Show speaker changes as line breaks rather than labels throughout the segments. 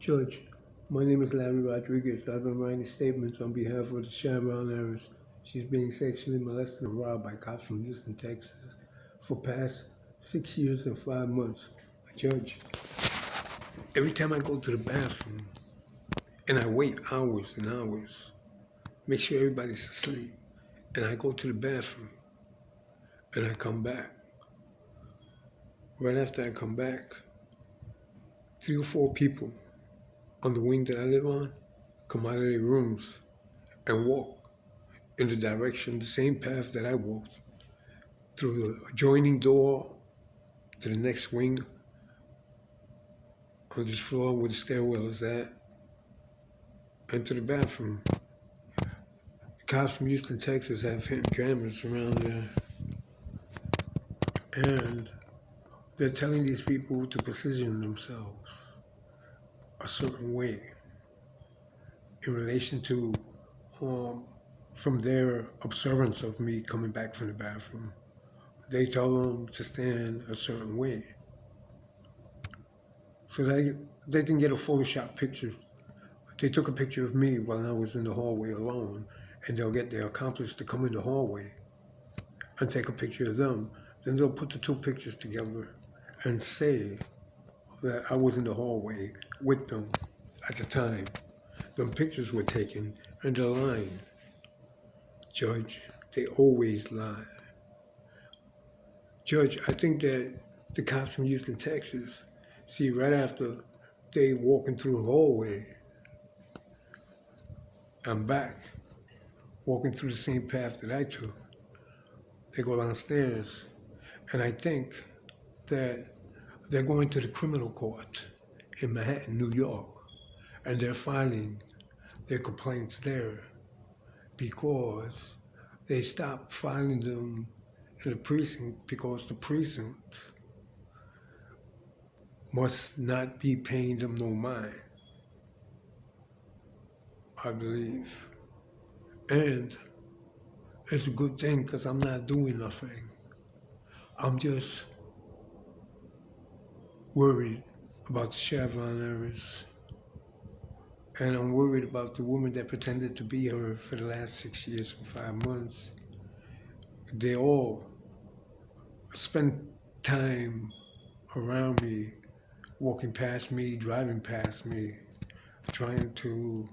Judge, my name is Larry Rodriguez. I've been writing statements on behalf of the Chevron heiress. She's being sexually molested and robbed by cops from Houston, Texas for past 6 years and 5 months. Judge, every time I go to the bathroom and I wait hours and hours, make sure everybody's asleep, and I go to the bathroom and I come back. Right after I come back, 3 or 4 people on the wing that I live on come out of their rooms and walk in the direction, the same path that I walked, through the adjoining door to the next wing on this floor where the stairwell is at, and to the bathroom. The cops from Houston, Texas have hidden cameras around there, and they're telling these people to position themselves a certain way in relation to from their observance of me coming back from the bathroom. They tell them to stand a certain way so they can get a Photoshop picture. They took a picture of me while I was in the hallway alone, and they'll get their accomplice to come in the hallway and take a picture of them. Then they'll put the two pictures together and say that I was in the hallway with them at the time. Them pictures were taken, and they're lying. Judge, they always lie. Judge, I think that the cops from Houston, Texas, see, right after they walking through the hallway, I'm back, walking through the same path that I took. They go downstairs, and I think that they're going to the criminal court in Manhattan, New York, and they're filing their complaints there because they stopped filing them in the precinct because the precinct must not be paying them no mind, I believe. And it's a good thing because I'm not doing nothing. I'm just worried about the Chevron heiress. And I'm worried about the woman that pretended to be her for the last 6 years and 5 months. They all spend time around me, walking past me, driving past me, trying to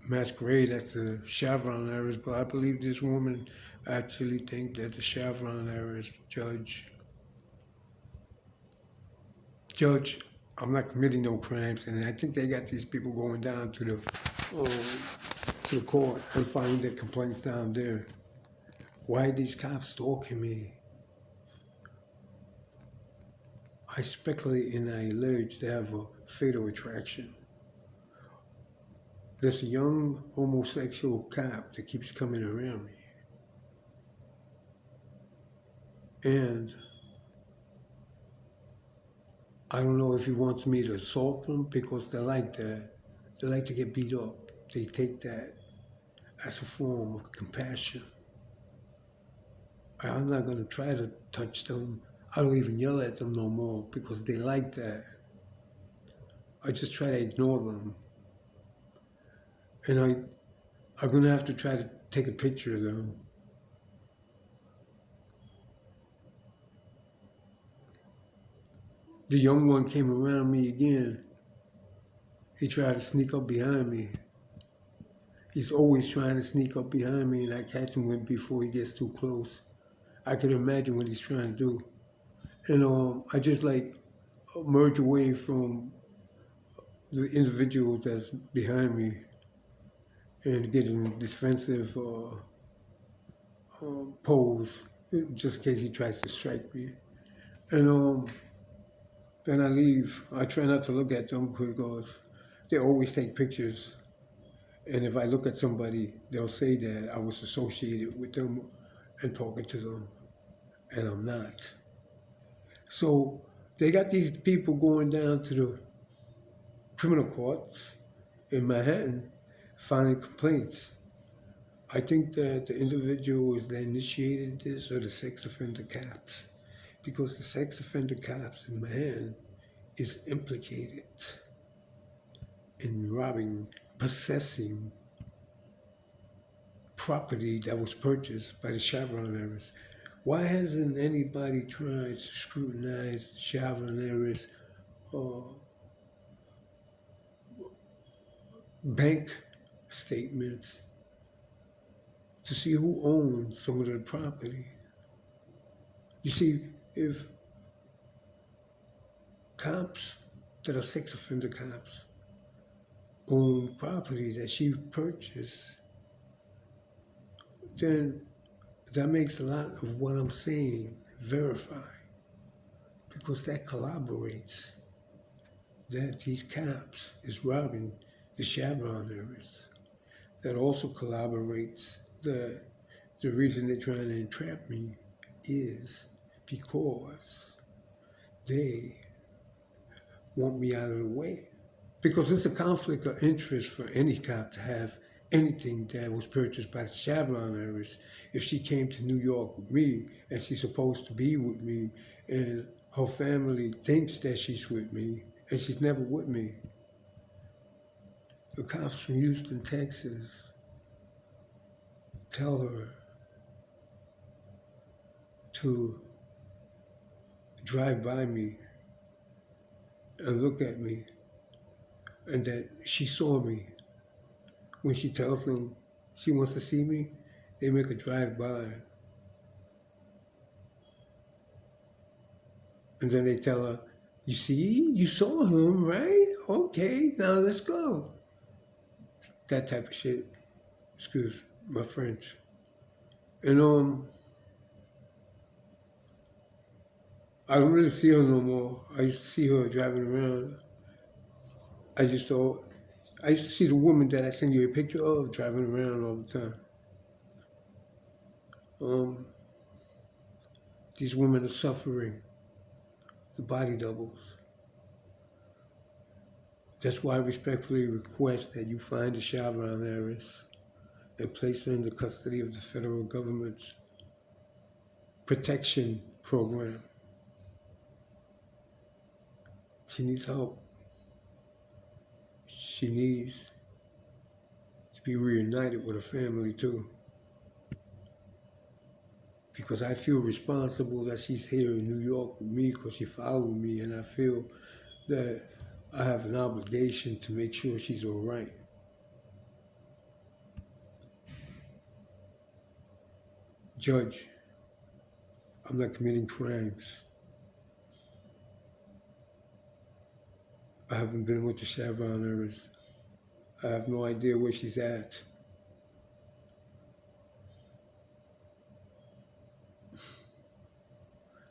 masquerade as the Chevron heiress, but I believe this woman actually think that the Chevron heiress. Judge, I'm not committing no crimes, and I think they got these people going down to the court and filing their complaints down there. Why are these cops stalking me? I speculate and I allege they have a fatal attraction. There's a young homosexual cop that keeps coming around me. And I don't know if he wants me to assault them because they're like that. They like to get beat up. They take that as a form of compassion. I'm not going to try to touch them. I don't even yell at them no more because they like that. I just try to ignore them. And I'm going to have to try to take a picture of them. The young one came around me again. He tried to sneak up behind me. He's always trying to sneak up behind me, and I catch him before he gets too close. I can imagine what he's trying to do. And I just merge away from the individual that's behind me and get in a defensive pose just in case he tries to strike me. And then I leave. I try not to look at them because they always take pictures. And if I look at somebody, they'll say that I was associated with them and talking to them, and I'm not. So they got these people going down to the criminal courts in Manhattan filing complaints. I think that the individuals that initiated this are the sex offender cops, because the sex offender cops in Manhattan is implicated in robbing, possessing property that was purchased by the Chevron heirs. Why hasn't anybody tried to scrutinize the Chevron heirs bank statements to see who owns some of the property? You see, if cops that are sex offender cops own property that she purchased, then that makes a lot of what I'm saying verified, because that corroborates that these cops is robbing the Chevron heirs. That also corroborates the reason they're trying to entrap me is because they want me out of the way. Because it's a conflict of interest for any cop to have anything that was purchased by the Chevron heirs. If she came to New York with me and she's supposed to be with me and her family thinks that she's with me and she's never with me. The cops from Houston, Texas tell her to drive by me and look at me, and that she saw me. When she tells them she wants to see me, they make her drive by. And then they tell her, you see, you saw him, right? Okay, now let's go. That type of shit. Excuse my French. And I don't really see her no more. I used to see her driving around. I used to see the woman that I sent you a picture of driving around all the time. These women are suffering, the body doubles. That's why I respectfully request that you find the Chevron heiress and place her in the custody of the federal government's protection program. She needs help. She needs to be reunited with her family too. Because I feel responsible that she's here in New York with me because she followed me, and I feel that I have an obligation to make sure she's all right. Judge, I'm not committing crimes. I haven't been with the Chevron heirs. I have no idea where she's at.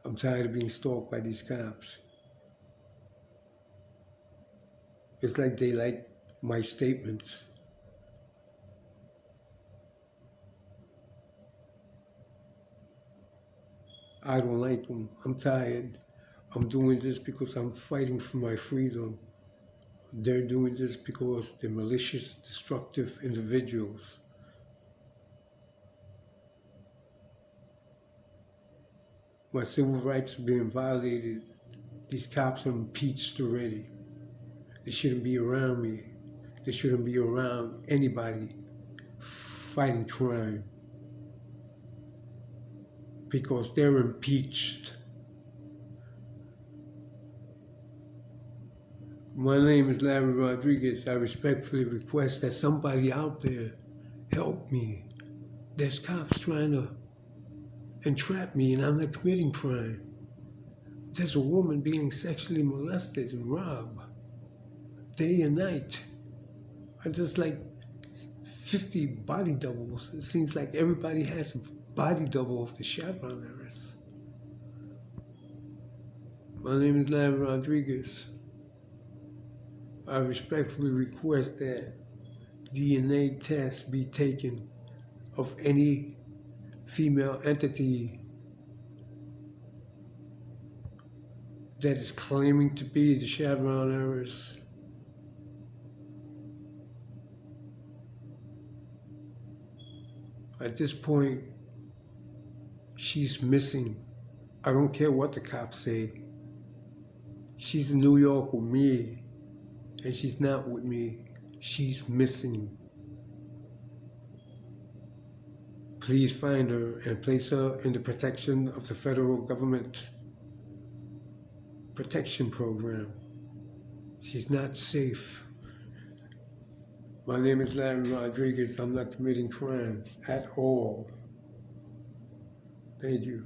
I'm tired of being stalked by these cops. It's like they like my statements. I don't like them. I'm tired. I'm doing this because I'm fighting for my freedom. They're doing this because they're malicious, destructive individuals. My civil rights are being violated. These cops are impeached already. They shouldn't be around me. They shouldn't be around anybody fighting crime because they're impeached. My name is Larry Rodriguez. I respectfully request that somebody out there help me. There's cops trying to entrap me and I'm not committing crime. There's a woman being sexually molested and robbed day and night. I just like 50 body doubles. It seems like everybody has a body double of the Chevron heirs. My name is Larry Rodriguez. I respectfully request that DNA tests be taken of any female entity that is claiming to be the Chevron heirs. At this point, she's missing. I don't care what the cops say. She's in New York with me, and she's not with me. She's missing. Please find her and place her in the protection of the federal government protection program. She's not safe. My name is Larry Rodriguez. I'm not committing crimes at all. Thank you.